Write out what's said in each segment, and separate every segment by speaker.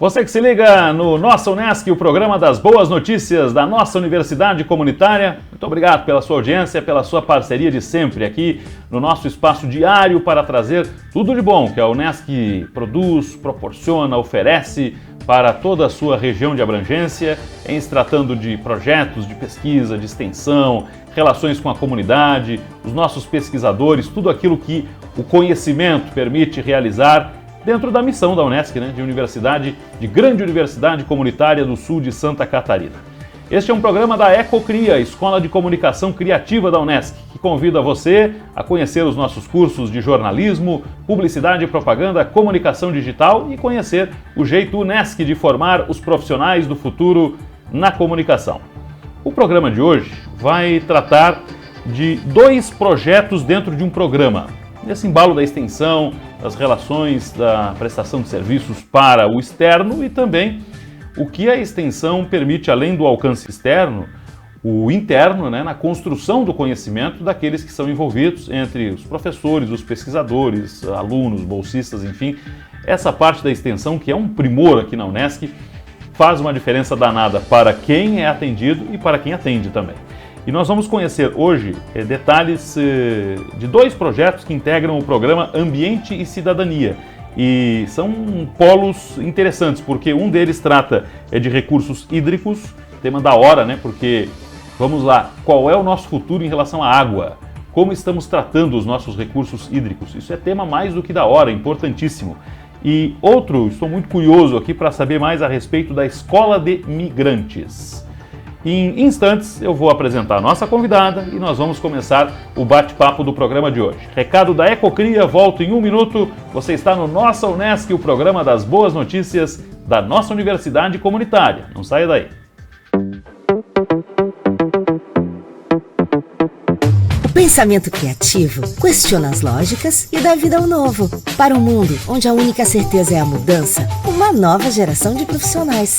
Speaker 1: Você que se liga no Nossa Unesc, o programa das boas notícias da nossa universidade comunitária. Muito obrigado pela sua audiência, pela sua parceria de sempre aqui no nosso espaço diário para trazer tudo de bom que a Unesc produz, proporciona, oferece para toda a sua região de abrangência, em se tratando de projetos de pesquisa, de extensão, relações com a comunidade, os nossos pesquisadores, tudo aquilo que o conhecimento permite realizar dentro da missão da Unesc, de grande universidade comunitária do sul de Santa Catarina. Este é um programa da EcoCria, Escola de Comunicação Criativa da Unesc, que convida você a conhecer os nossos cursos de jornalismo, publicidade e propaganda, comunicação digital e conhecer o jeito Unesc de formar os profissionais do futuro na comunicação. O programa de hoje vai tratar de 2 projetos dentro de um programa. Nesse embalo da extensão, das relações da prestação de serviços para o externo e também o que a extensão permite, além do alcance externo, o interno, na construção do conhecimento daqueles que são envolvidos, entre os professores, os pesquisadores, alunos, bolsistas, enfim. Essa parte da extensão, que é um primor aqui na Unesc, faz uma diferença danada para quem é atendido e para quem atende também. E nós vamos conhecer hoje detalhes de 2 projetos que integram o programa Ambiente e Cidadania. E são polos interessantes, porque um deles trata de recursos hídricos, tema da hora, Porque, vamos lá, qual é o nosso futuro em relação à água? Como estamos tratando os nossos recursos hídricos? Isso é tema mais do que da hora, importantíssimo. E outro, estou muito curioso aqui para saber mais a respeito da Escola de Migrantes. Em instantes eu vou apresentar a nossa convidada e nós vamos começar o bate-papo do programa de hoje. Recado da EcoCria, volto em 1 minuto. Você está no Nossa Unesc, o programa das boas notícias da nossa universidade comunitária. Não saia daí.
Speaker 2: O pensamento criativo questiona as lógicas e dá vida ao novo. Para um mundo onde a única certeza é a mudança, uma nova geração de profissionais.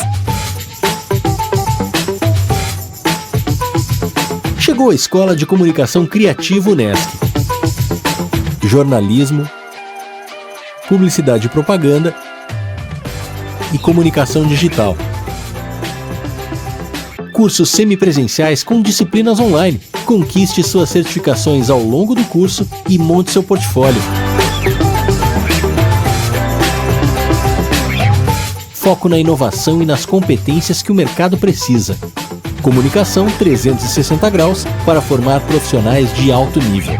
Speaker 3: Chegou a Escola de Comunicação Criativa Unesc. Jornalismo, publicidade e propaganda e comunicação digital. Cursos semipresenciais com disciplinas online. Conquiste suas certificações ao longo do curso e monte seu portfólio. Foco na inovação e nas competências que o mercado precisa. Comunicação 360 graus para formar profissionais de alto nível.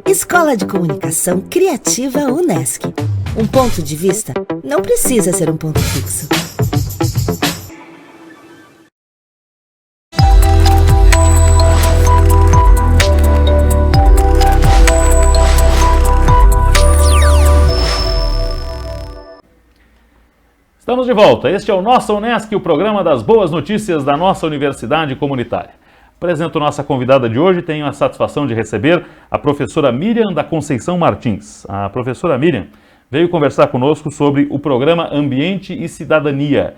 Speaker 2: Escola de Comunicação Criativa Unesc. Um ponto de vista não precisa ser um ponto fixo.
Speaker 1: Estamos de volta. Este é o Nossa Unesc, o programa das boas notícias da nossa universidade comunitária. Apresento nossa convidada de hoje, tenho a satisfação de receber a professora Miriam da Conceição Martins. A professora Miriam veio conversar conosco sobre o programa Ambiente e Cidadania,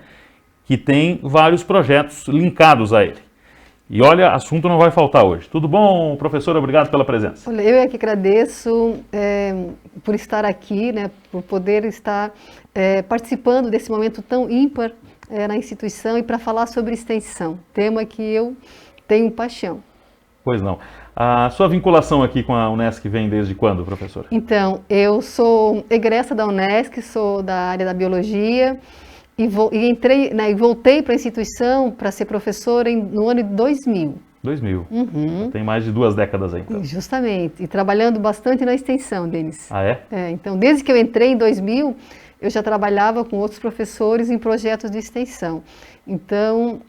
Speaker 1: que tem vários projetos linkados a ele. E olha, assunto não vai faltar hoje. Tudo bom, professora? Obrigado pela presença.
Speaker 4: Olha, eu é que agradeço por estar aqui, por poder estar participando desse momento tão ímpar na instituição e para falar sobre extensão, tema que eu tenho paixão.
Speaker 1: Pois não. A sua vinculação aqui com a Unesc vem desde quando, professora?
Speaker 4: Então, eu sou egressa da Unesc, sou da área da biologia, e voltei para a instituição para ser professora no ano de 2000.
Speaker 1: 2000.
Speaker 4: Uhum.
Speaker 1: Tem mais de 2 décadas aí, então.
Speaker 4: Justamente. E trabalhando bastante na extensão, Denis.
Speaker 1: Ah, é?
Speaker 4: Então, desde que eu entrei em 2000, eu já trabalhava com outros professores em projetos de extensão. Então,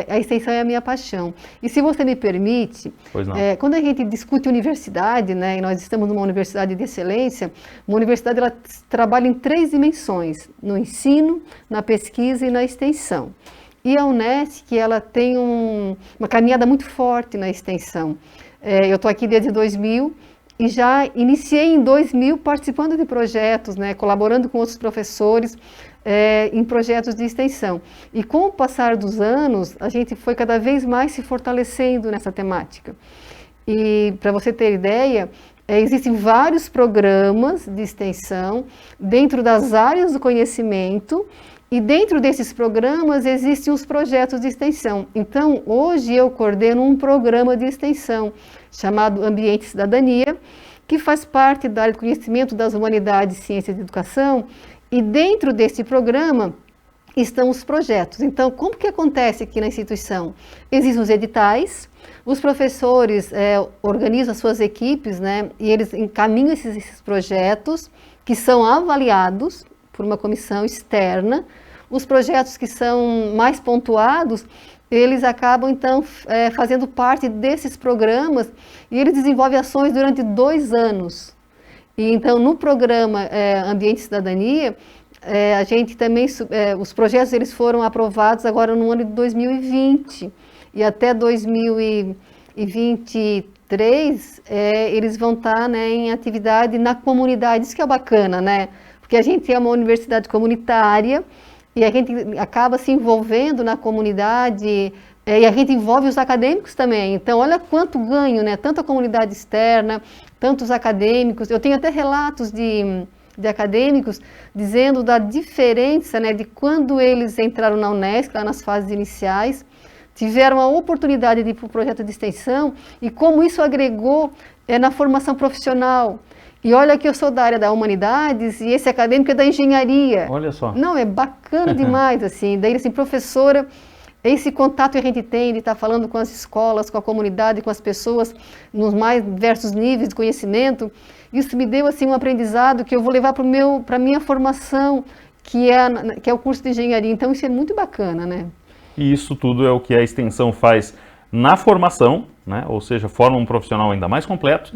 Speaker 4: a extensão é a minha paixão. E se você me permite, quando a gente discute universidade, e nós estamos numa universidade de excelência, uma universidade ela trabalha em 3 dimensões, no ensino, na pesquisa e na extensão. E a Unesc, ela tem uma caminhada muito forte na extensão. Eu estou aqui desde 2000, e já iniciei em 2000 participando de projetos, colaborando com outros professores em projetos de extensão. E com o passar dos anos, a gente foi cada vez mais se fortalecendo nessa temática. E para você ter ideia, existem vários programas de extensão dentro das áreas do conhecimento E dentro desses programas existem os projetos de extensão. Então, hoje eu coordeno um programa de extensão chamado Ambiente e Cidadania, que faz parte da área de conhecimento das humanidades, ciências e educação. E dentro desse programa estão os projetos. Então, como que acontece aqui na instituição? Existem os editais, os professores organizam as suas equipes, né, e eles encaminham esses projetos que são avaliados por uma comissão externa. Os projetos que são mais pontuados, eles acabam, então, fazendo parte desses programas e eles desenvolvem ações durante 2 anos. E, então, no programa Ambiente e Cidadania, a gente também, os projetos eles foram aprovados agora no ano de 2020 e até 2023 eles vão estar, né, em atividade na comunidade. Isso que é bacana, né? Porque a gente é uma universidade comunitária e a gente acaba se envolvendo na comunidade e a gente envolve os acadêmicos também. Então, olha quanto ganho, né? Tanto a comunidade externa, tanto os acadêmicos. Eu tenho até relatos de acadêmicos dizendo da diferença, né, de quando eles entraram na Unesc, lá nas fases iniciais, tiveram a oportunidade de ir para o projeto de extensão e como isso agregou na formação profissional. E olha que eu sou da área da humanidades e esse acadêmico é da engenharia.
Speaker 1: Olha só.
Speaker 4: Não, é bacana demais, assim. Daí, assim, professora, esse contato que a gente tem de estar falando com as escolas, com a comunidade, com as pessoas, nos mais diversos níveis de conhecimento, isso me deu, assim, um aprendizado que eu vou levar para a minha formação, que é o curso de engenharia. Então, isso é muito bacana, né?
Speaker 1: E isso tudo é o que a extensão faz na formação, né? Ou seja, forma um profissional ainda mais completo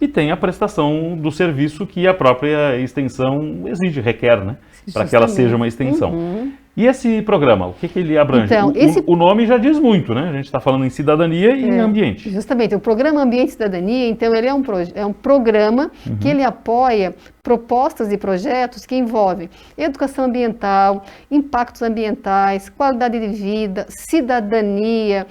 Speaker 1: e tem a prestação do serviço que a própria extensão exige, requer, né? Para que ela seja uma extensão. Uhum. E esse programa, o que ele abrange? Então, o nome já diz muito, né? A gente está falando em cidadania e em ambiente.
Speaker 4: Justamente, o programa Ambiente e Cidadania, então, ele é um programa que ele apoia propostas e projetos que envolvem educação ambiental, impactos ambientais, qualidade de vida, cidadania,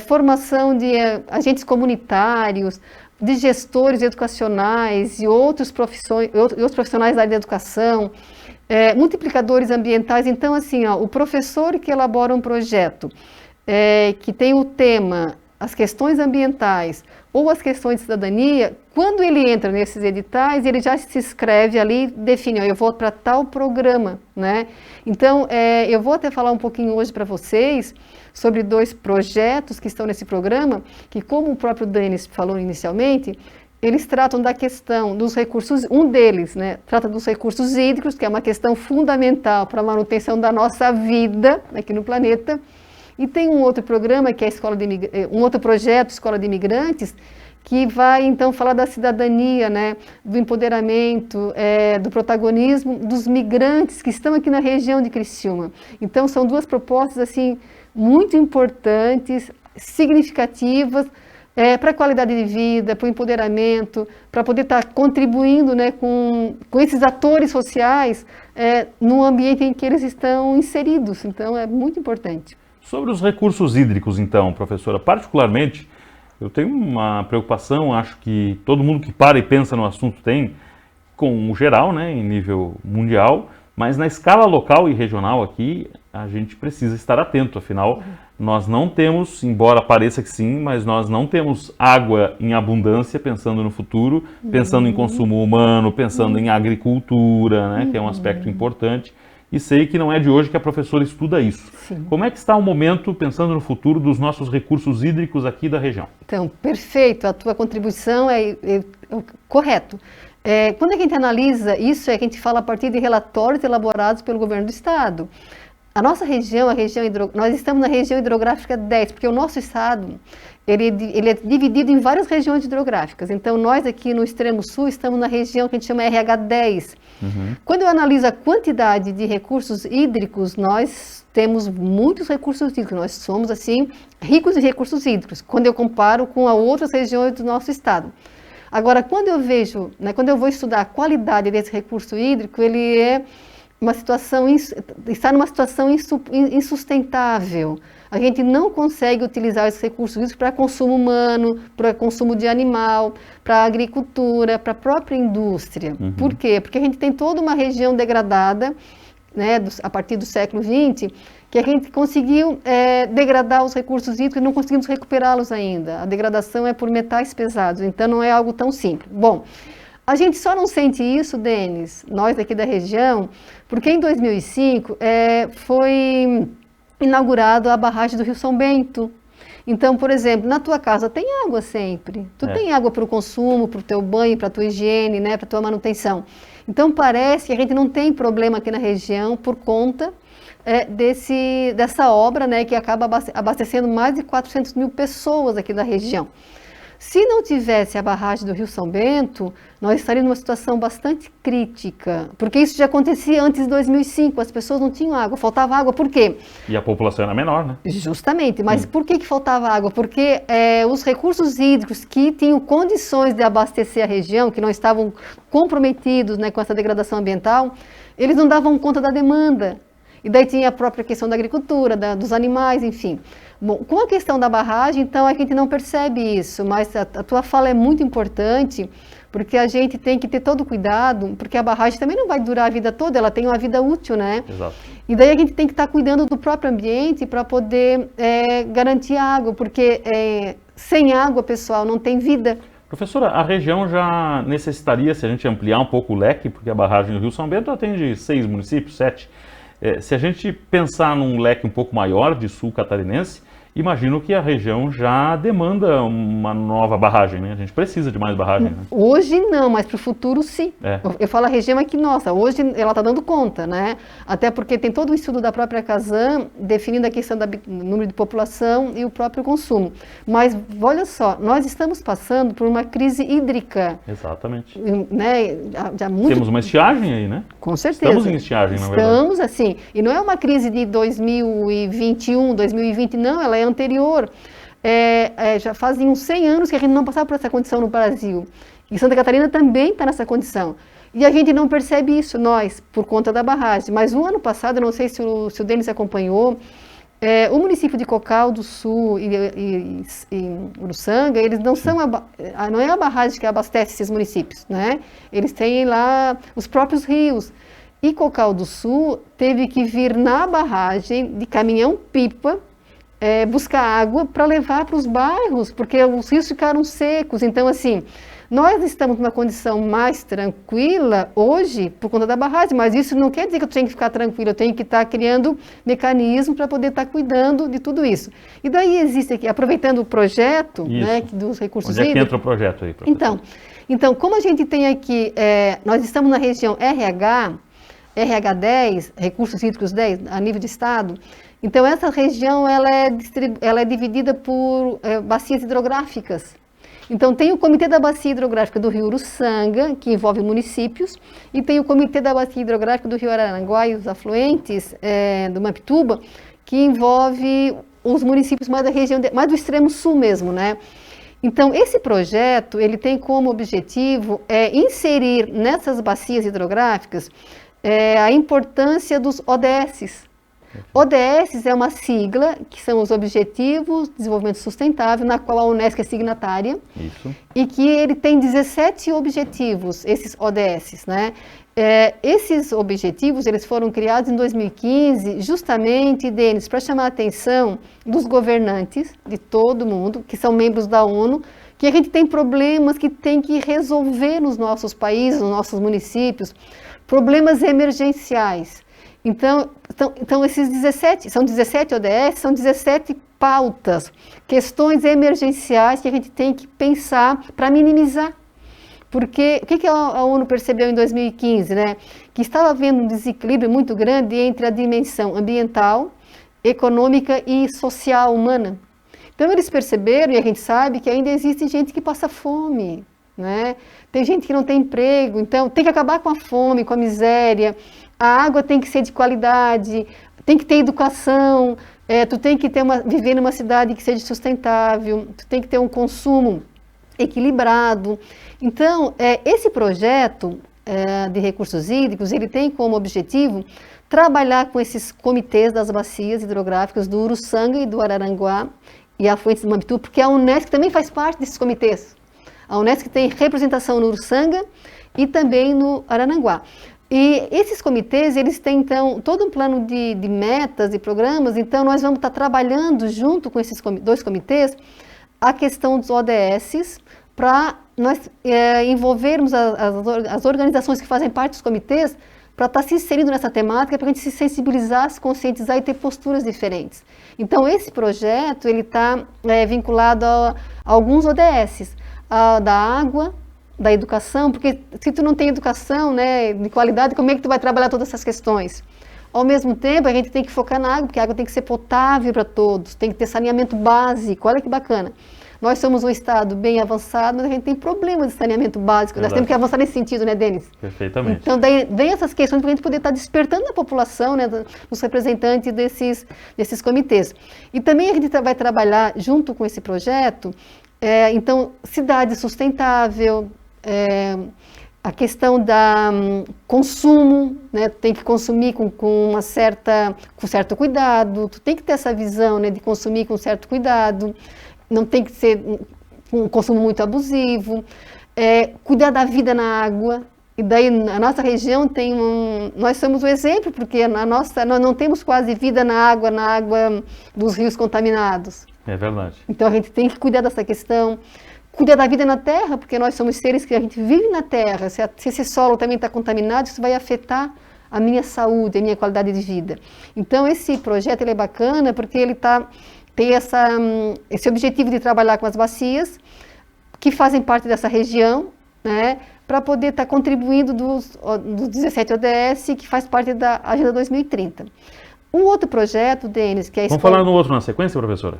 Speaker 4: formação de agentes comunitários, de gestores educacionais e outros profissionais da área da educação, multiplicadores ambientais. Então, assim, o professor que elabora um projeto que tem o tema as questões ambientais ou as questões de cidadania, quando ele entra nesses editais, ele já se inscreve ali, define, eu vou para tal programa, né? Então, eu vou até falar um pouquinho hoje para vocês sobre 2 projetos que estão nesse programa, que, como o próprio Denis falou inicialmente, eles tratam da questão dos recursos, um deles, né, trata dos recursos hídricos, que é uma questão fundamental para a manutenção da nossa vida aqui no planeta. E tem um outro programa, que é um outro projeto, Escola de Imigrantes, que vai, então, falar da cidadania, né, do empoderamento, do protagonismo dos migrantes que estão aqui na região de Criciúma. Então, são 2 propostas, assim, muito importantes, significativas, para a qualidade de vida, para o empoderamento, para poder estar contribuindo, né, com esses atores sociais no ambiente em que eles estão inseridos. Então, é muito importante.
Speaker 1: Sobre os recursos hídricos, então, professora, particularmente, eu tenho uma preocupação, acho que todo mundo que para e pensa no assunto tem, com o geral, né, em nível mundial, mas na escala local e regional aqui, a gente precisa estar atento, afinal, nós não temos, embora pareça que sim, mas nós não temos água em abundância, pensando no futuro, pensando em consumo humano, pensando em agricultura, né, que é um aspecto importante. E sei que não é de hoje que a professora estuda isso. Sim. Como é que está o momento, pensando no futuro, dos nossos recursos hídricos aqui da região? Então,
Speaker 4: perfeito, a tua contribuição é correto. Quando a gente analisa isso, a gente fala a partir de relatórios elaborados pelo governo do estado. A nossa região, nós estamos na região hidrográfica 10, porque o nosso estado ele é dividido em várias regiões hidrográficas. Então, nós aqui no extremo sul estamos na região que a gente chama RH10. Uhum. Quando eu analiso a quantidade de recursos hídricos, nós temos muitos recursos hídricos. Nós somos, assim, ricos em recursos hídricos, quando eu comparo com outras regiões do nosso estado. Agora, quando eu vejo, né, quando eu vou estudar a qualidade desse recurso hídrico, ele está numa situação insustentável. A gente não consegue utilizar esses recursos hídricos para consumo humano, para consumo de animal, para agricultura, para a própria indústria. Uhum. Por quê? Porque a gente tem toda uma região degradada, né, a partir do século XX, que a gente conseguiu degradar os recursos hídricos e não conseguimos recuperá-los ainda. A degradação é por metais pesados, então não é algo tão simples. Bom, a gente só não sente isso, Denis, nós aqui da região, porque em 2005 foi inaugurado a barragem do Rio São Bento. Então, por exemplo, na tua casa tem água sempre. Tu tem água para o consumo, para o teu banho, para a tua higiene, né, para a tua manutenção. Então, parece que a gente não tem problema aqui na região por conta dessa obra, né, que acaba abastecendo mais de 400 mil pessoas aqui da região. Se não tivesse a barragem do Rio São Bento, nós estaríamos numa situação bastante crítica, porque isso já acontecia antes de 2005, as pessoas não tinham água, faltava água, por quê?
Speaker 1: E a população era menor, né?
Speaker 4: Justamente, mas por que faltava água? Porque os recursos hídricos que tinham condições de abastecer a região, que não estavam comprometidos, né, com essa degradação ambiental, eles não davam conta da demanda. E daí tinha a própria questão da agricultura, dos animais, enfim. Bom, com a questão da barragem, então, a gente não percebe isso, mas a tua fala é muito importante, porque a gente tem que ter todo cuidado, porque a barragem também não vai durar a vida toda, ela tem uma vida útil, né?
Speaker 1: Exato.
Speaker 4: E daí a gente tem que estar cuidando do próprio ambiente para poder garantir água, porque sem água, pessoal, não tem vida.
Speaker 1: Professora, a região já necessitaria, se a gente ampliar um pouco o leque, porque a barragem do Rio São Bento atende 6 municípios, 7. Se a gente pensar num leque um pouco maior de sul catarinense, imagino que a região já demanda uma nova barragem, né? A gente precisa de mais barragem, né? Hoje
Speaker 4: não, mas para o futuro sim. Eu falo a região é que, nossa, hoje ela está dando conta, né? Até porque tem todo o estudo da própria Casan definindo a questão do número de população e o próprio consumo. Mas, olha só, nós estamos passando por uma crise hídrica.
Speaker 1: Exatamente.
Speaker 4: Né?
Speaker 1: Temos uma estiagem aí, né?
Speaker 4: Com certeza.
Speaker 1: Estamos em estiagem, na verdade.
Speaker 4: Estamos, assim, e não é uma crise de 2021, 2020, não, ela é anterior. Já fazem uns 100 anos que a gente não passava por essa condição no Brasil. E Santa Catarina também está nessa condição. E a gente não percebe isso, nós, por conta da barragem. Mas o ano passado, eu não sei se o Denis acompanhou, o município de Cocal do Sul e Uruçanga, eles não são não é a barragem que abastece esses municípios, né? Eles têm lá os próprios rios. E Cocal do Sul teve que vir na barragem de caminhão-pipa buscar água para levar para os bairros, porque os rios ficaram secos. Então, assim, nós estamos numa condição mais tranquila hoje por conta da barragem, mas isso não quer dizer que eu tenho que ficar tranquila, eu tenho que estar criando mecanismos para poder estar cuidando de tudo isso. E daí existe aqui, aproveitando o projeto, né, dos recursos hídricos.
Speaker 1: Onde é que entra o projeto aí, professor?
Speaker 4: Então, como a gente tem aqui, nós estamos na região RH10, Recursos Hídricos 10, a nível de estado. Então, essa região ela é dividida por bacias hidrográficas. Então, tem o Comitê da Bacia Hidrográfica do Rio Uruçanga, que envolve municípios, e tem o Comitê da Bacia Hidrográfica do Rio Araranguá e os afluentes do Mampituba, que envolve os municípios mais da região, mais do extremo sul mesmo, né? Então, esse projeto, ele tem como objetivo inserir nessas bacias hidrográficas a importância dos ODS. ODS é uma sigla, que são os Objetivos de Desenvolvimento Sustentável, na qual a Unesco é signatária.
Speaker 1: Isso.
Speaker 4: E que ele tem 17 objetivos, esses ODS, né? Esses objetivos, eles foram criados em 2015, justamente, Denis, para chamar a atenção dos governantes de todo mundo, que são membros da ONU, que a gente tem problemas que tem que resolver nos nossos países, nos nossos municípios, problemas emergenciais. Então esses 17, são 17 ODS, são 17 pautas, questões emergenciais que a gente tem que pensar para minimizar. Porque o que a ONU percebeu em 2015, né? Que estava havendo um desequilíbrio muito grande entre a dimensão ambiental, econômica e social humana. Então eles perceberam, e a gente sabe, que ainda existe gente que passa fome, né? Tem gente que não tem emprego, então tem que acabar com a fome, com a miséria. A água tem que ser de qualidade, tem que ter educação, tu tem que viver numa cidade que seja sustentável, tu tem que ter um consumo equilibrado. Então, esse projeto de recursos hídricos, ele tem como objetivo trabalhar com esses comitês das bacias hidrográficas do Uruçanga e do Araranguá e afluentes do Mampituba, porque a Unesco também faz parte desses comitês. A Unesco tem representação no Uruçanga e também no Araranguá. E esses comitês, eles têm, então, todo um plano de metas e programas, então nós vamos estar trabalhando junto com esses dois comitês a questão dos ODS, para nós envolvermos as organizações que fazem parte dos comitês, para estar se inserindo nessa temática, para a gente se sensibilizar, se conscientizar e ter posturas diferentes. Então, esse projeto, ele está vinculado a alguns ODS, da água, da educação, porque se tu não tem educação, né, de qualidade, como é que tu vai trabalhar todas essas questões? Ao mesmo tempo, a gente tem que focar na água, porque a água tem que ser potável para todos, tem que ter saneamento básico, olha que bacana. Nós somos um estado bem avançado, mas a gente tem problema de saneamento básico. Nós temos que avançar nesse sentido, né, Denis?
Speaker 1: Perfeitamente.
Speaker 4: Então, daí vem essas questões para a gente poder estar despertando a população, né, os representantes desses comitês. E também a gente vai trabalhar junto com esse projeto, então, cidade sustentável, a questão da consumo, né, tem que consumir com certo cuidado, tu tem que ter essa visão, né, de consumir com certo cuidado, não tem que ser um consumo muito abusivo, cuidar da vida na água. E daí a nossa região nós somos o exemplo, porque nós não temos quase vida na água dos rios contaminados.
Speaker 1: É verdade.
Speaker 4: Então a gente tem que cuidar dessa questão, cuidar da vida na terra, porque nós somos seres que a gente vive na terra. Se esse solo também está contaminado, isso vai afetar a minha saúde, a minha qualidade de vida. Então esse projeto ele é bacana porque ele tem esse objetivo de trabalhar com as bacias que fazem parte dessa região, né, para poder estar contribuindo dos 17 ODS, que faz parte da Agenda 2030. Um outro projeto, Denis, que é a
Speaker 1: Vamos falar no outro na sequência, professora?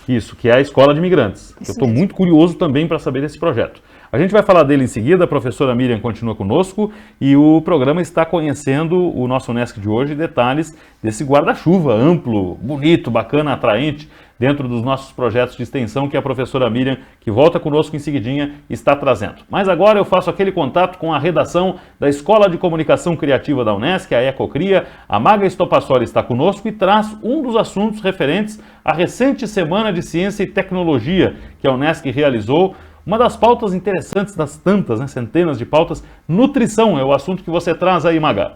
Speaker 1: Isso, que é a Escola de Imigrantes. Eu estou muito curioso também para saber desse projeto. A gente vai falar dele em seguida, a professora Miriam continua conosco e o programa está conhecendo o nosso Unesc de hoje, detalhes desse guarda-chuva amplo, bonito, bacana, atraente, dentro dos nossos projetos de extensão que a professora Miriam, que volta conosco em seguidinha, está trazendo. Mas agora eu faço aquele contato com a redação da Escola de Comunicação Criativa da Unesc, a Ecocria. A Maga Estopassoli está conosco e traz um dos assuntos referentes à recente Semana de Ciência e Tecnologia que a Unesc realizou. Uma das pautas interessantes das tantas, né, centenas de pautas, nutrição é o assunto que você traz aí, Maga.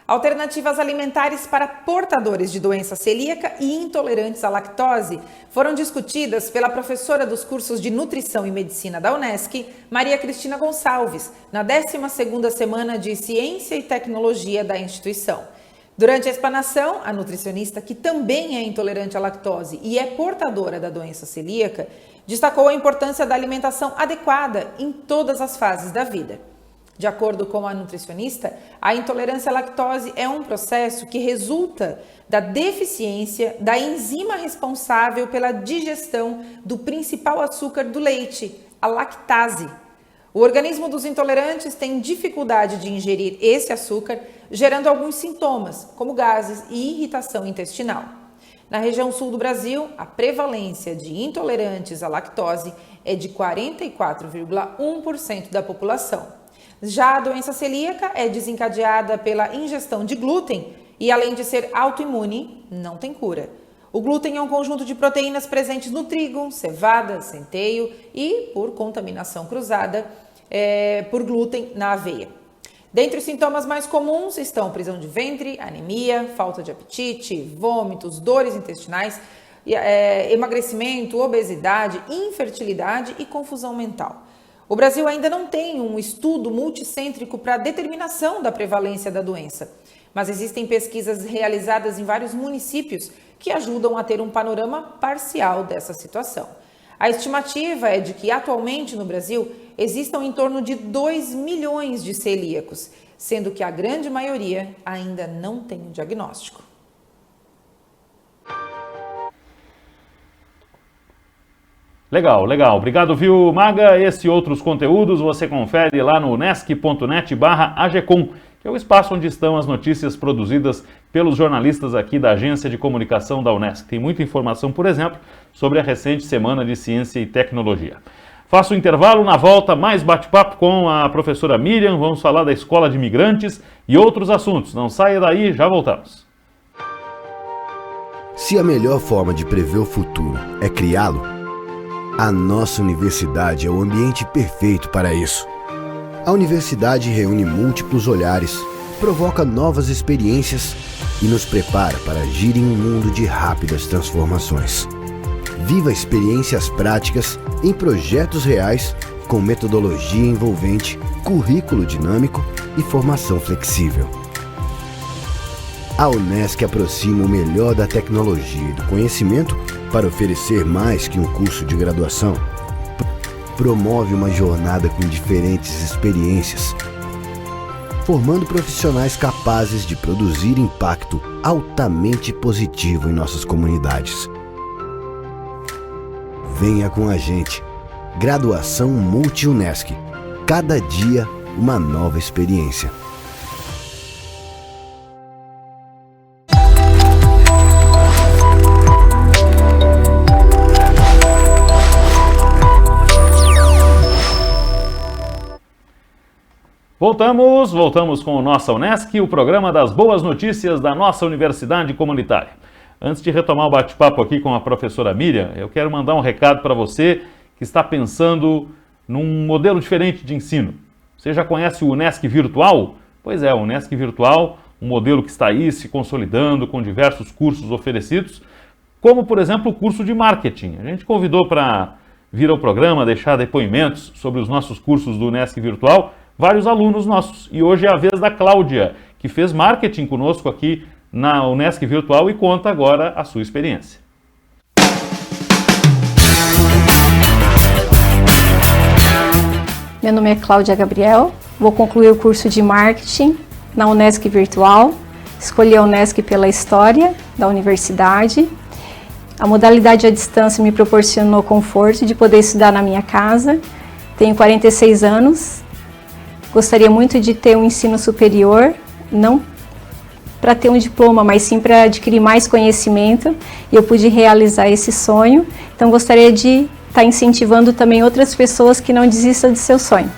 Speaker 5: Alternativas alimentares para portadores de doença celíaca e intolerantes à lactose foram discutidas pela professora dos cursos de Nutrição e Medicina da Unesc, Maria Cristina Gonçalves, na 12ª Semana de Ciência e Tecnologia da instituição. Durante a explanação, a nutricionista, que também é intolerante à lactose e é portadora da doença celíaca, destacou a importância da alimentação adequada em todas as fases da vida. De acordo com a nutricionista, a intolerância à lactose é um processo que resulta da deficiência da enzima responsável pela digestão do principal açúcar do leite, a lactase. O organismo dos intolerantes tem dificuldade de ingerir esse açúcar, gerando alguns sintomas, como gases e irritação intestinal. Na região sul do Brasil, a prevalência de intolerantes à lactose é de 44,1% da população. Já a doença celíaca é desencadeada pela ingestão de glúten e, além de ser autoimune, não tem cura. O glúten é um conjunto de proteínas presentes no trigo, cevada, centeio e, por contaminação cruzada, por glúten na aveia. Dentre os sintomas mais comuns estão prisão de ventre, anemia, falta de apetite, vômitos, dores intestinais, emagrecimento, obesidade, infertilidade e confusão mental. O Brasil ainda não tem um estudo multicêntrico para a determinação da prevalência da doença, mas existem pesquisas realizadas em vários municípios que ajudam a ter um panorama parcial dessa situação. A estimativa é de que atualmente no Brasil existam em torno de 2 milhões de celíacos, sendo que a grande maioria ainda não tem o diagnóstico.
Speaker 1: Legal, legal. Obrigado, viu, Maga? Esse e outros conteúdos você confere lá no unesc.net/agcom, que é o espaço onde estão as notícias produzidas pelos jornalistas aqui da Agência de Comunicação da Unesc. Tem muita informação, por exemplo, sobre a recente Semana de Ciência e Tecnologia. Faço um intervalo, na volta mais bate-papo com a professora Miriam, vamos falar da Escola de Imigrantes e outros assuntos. Não saia daí, já voltamos.
Speaker 6: Se a melhor forma de prever o futuro é criá-lo, a nossa universidade é o ambiente perfeito para isso. A universidade reúne múltiplos olhares, provoca novas experiências e nos prepara para agir em um mundo de rápidas transformações. Viva experiências práticas em projetos reais com metodologia envolvente, currículo dinâmico e formação flexível. A Unesc aproxima o melhor da tecnologia e do conhecimento para oferecer mais que um curso de graduação. Promove uma jornada com diferentes experiências, formando profissionais capazes de produzir impacto altamente positivo em nossas comunidades. Venha com a gente. Graduação Multi-Unesc. Cada dia, uma nova experiência.
Speaker 1: Voltamos com o Nossa Unesc, o programa das boas notícias da nossa universidade comunitária. Antes de retomar o bate-papo aqui com a professora Miriam, eu quero mandar um recado para você que está pensando num modelo diferente de ensino. Você já conhece o Unesc Virtual? Pois é, o Unesc Virtual, um modelo que está aí se consolidando com diversos cursos oferecidos, como, por exemplo, o curso de marketing. A gente convidou para vir ao programa, deixar depoimentos sobre os nossos cursos do Unesc Virtual, vários alunos nossos. E hoje é a vez da Cláudia, que fez marketing conosco aqui na Unesc Virtual e conta agora a sua experiência.
Speaker 7: Meu nome é Cláudia Gabriel, vou concluir o curso de marketing na Unesc Virtual. Escolhi a Unesc pela história da universidade. A modalidade à distância me proporcionou conforto de poder estudar na minha casa. Tenho 46 anos. Gostaria muito de ter um ensino superior, não para ter um diploma, mas sim para adquirir mais conhecimento. E eu pude realizar esse sonho, então gostaria de estar incentivando também outras pessoas que não desistam de seu sonho.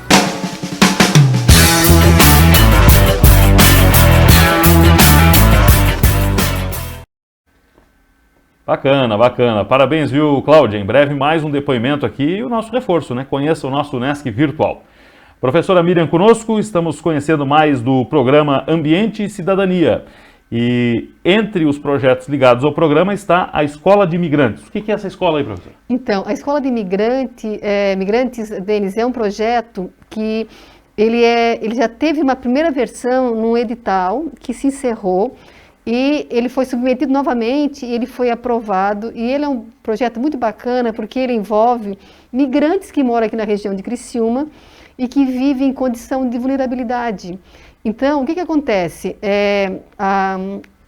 Speaker 1: Bacana, bacana. Parabéns, viu, Cláudia? Em breve mais um depoimento aqui e o nosso reforço, né? Conheça o nosso Unesc Virtual. Professora Miriam conosco, estamos conhecendo mais do programa Ambiente e Cidadania. E entre os projetos ligados ao programa está a Escola de Imigrantes. O que é essa escola aí, professora?
Speaker 4: Então, a Escola de Imigrantes, Denis, é um projeto que ele já teve uma primeira versão num edital que se encerrou e ele foi submetido novamente e ele foi aprovado. E ele é um projeto muito bacana porque ele envolve migrantes que moram aqui na região de Criciúma e que vivem em condição de vulnerabilidade. Então, o que acontece?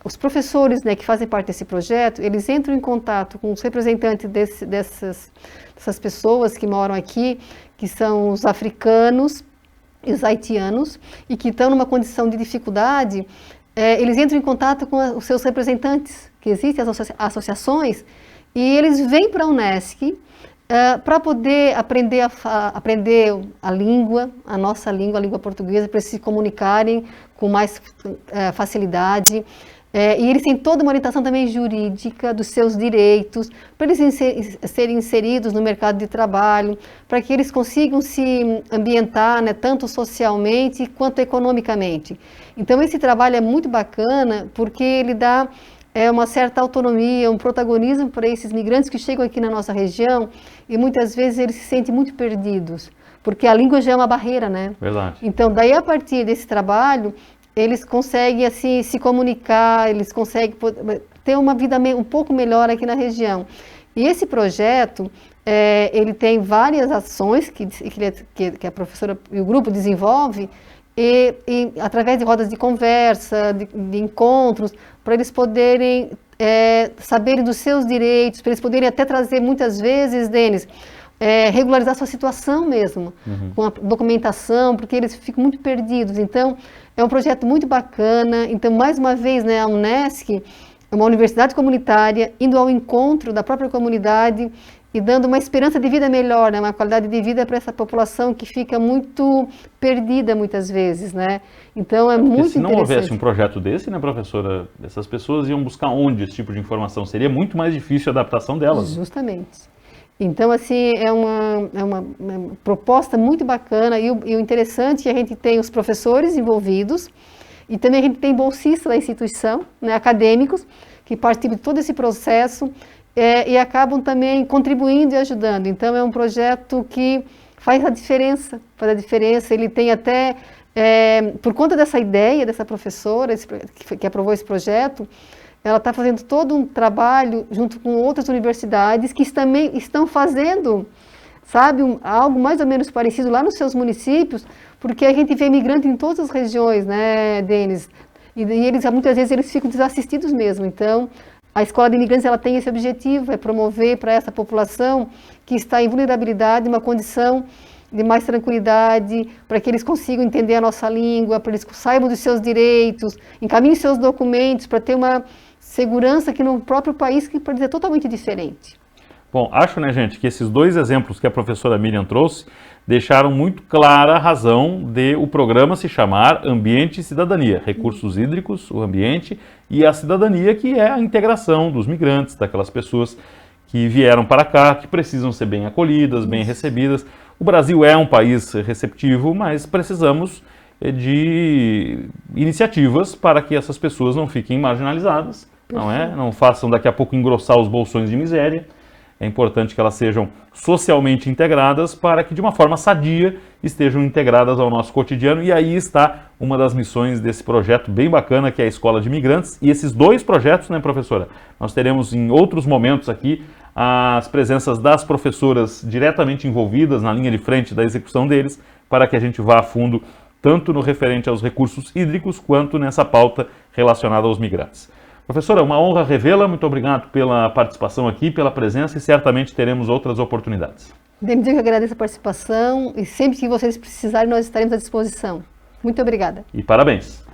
Speaker 4: Os professores, né, que fazem parte desse projeto, eles entram em contato com os representantes dessas pessoas que moram aqui, que são os africanos e os haitianos, e que estão numa condição de dificuldade. Eles entram em contato com os seus representantes, que existem as associações, e eles vêm para a Unesc para poder aprender a língua, a nossa língua, a língua portuguesa, para se comunicarem com mais facilidade. E eles têm toda uma orientação também jurídica dos seus direitos, para eles serem inseridos no mercado de trabalho, para que eles consigam se ambientar, né, tanto socialmente quanto economicamente. Então esse trabalho é muito bacana porque ele dá uma certa autonomia, um protagonismo para esses migrantes que chegam aqui na nossa região e muitas vezes eles se sentem muito perdidos, porque a língua já é uma barreira, né?
Speaker 1: Verdade.
Speaker 4: Então daí a partir desse trabalho eles conseguem assim se comunicar, eles conseguem ter uma vida um pouco melhor aqui na região. E esse projeto, ele tem várias ações que a professora e o grupo desenvolve, e através de rodas de conversa, de encontros, para eles poderem saberem dos seus direitos, para eles poderem até trazer muitas vezes, Denis, regularizar sua situação mesmo, com a documentação, porque eles ficam muito perdidos. Então, é um projeto muito bacana. Então, mais uma vez, né, a Unesc é uma universidade comunitária, indo ao encontro da própria comunidade e dando uma esperança de vida melhor, né, uma qualidade de vida para essa população que fica muito perdida muitas vezes, né? Então, é muito interessante.
Speaker 1: Se não houvesse um projeto desse, né, professora, essas pessoas iam buscar onde esse tipo de informação? Seria muito mais difícil a adaptação delas.
Speaker 4: Justamente. Então, assim, é uma proposta muito bacana e o interessante é que a gente tem os professores envolvidos e também a gente tem bolsistas da instituição, né, acadêmicos, que participam de todo esse processo e acabam também contribuindo e ajudando. Então, é um projeto que faz a diferença, ele tem até, por conta dessa ideia, dessa professora que aprovou esse projeto, ela está fazendo todo um trabalho junto com outras universidades que também estão fazendo, sabe, algo mais ou menos parecido lá nos seus municípios, porque a gente vê imigrante em todas as regiões, né, Denis? E eles, muitas vezes, eles ficam desassistidos mesmo. Então, a Escola de Imigrantes, ela tem esse objetivo, é promover para essa população que está em vulnerabilidade uma condição de mais tranquilidade, para que eles consigam entender a nossa língua, para eles saibam dos seus direitos, encaminhem seus documentos, para ter uma segurança aqui no próprio país que pode ser totalmente diferente.
Speaker 1: Bom, acho, né, gente, que esses dois exemplos que a professora Miriam trouxe deixaram muito clara a razão de o programa se chamar Ambiente e Cidadania, recursos hídricos, o ambiente e a cidadania, que é a integração dos migrantes, daquelas pessoas que vieram para cá, que precisam ser bem acolhidas, bem recebidas. O Brasil é um país receptivo, mas precisamos de iniciativas para que essas pessoas não fiquem marginalizadas, não façam daqui a pouco engrossar os bolsões de miséria. É importante que elas sejam socialmente integradas para que de uma forma sadia estejam integradas ao nosso cotidiano, e aí está uma das missões desse projeto bem bacana, que é a Escola de Imigrantes. E esses dois projetos, né, professora, nós teremos em outros momentos aqui as presenças das professoras diretamente envolvidas na linha de frente da execução deles, para que a gente vá a fundo tanto no referente aos recursos hídricos quanto nessa pauta relacionada aos migrantes. Professora, uma honra revê-la, muito obrigado pela participação aqui, pela presença, e certamente teremos outras oportunidades.
Speaker 4: Denis, eu que agradeço a participação e sempre que vocês precisarem nós estaremos à disposição. Muito obrigada.
Speaker 1: E parabéns.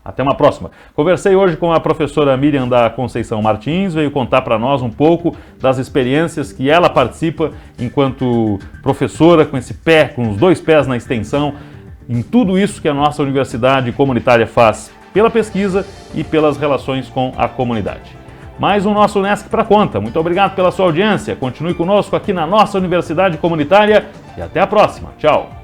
Speaker 1: Até uma próxima. Conversei hoje com a professora Miriam da Conceição Martins, veio contar para nós um pouco das experiências que ela participa enquanto professora, com os dois pés na extensão, em tudo isso que a nossa universidade comunitária faz pela pesquisa e pelas relações com a comunidade. Mais um nosso Unesc para conta. Muito obrigado pela sua audiência. Continue conosco aqui na nossa Universidade Comunitária e até a próxima. Tchau!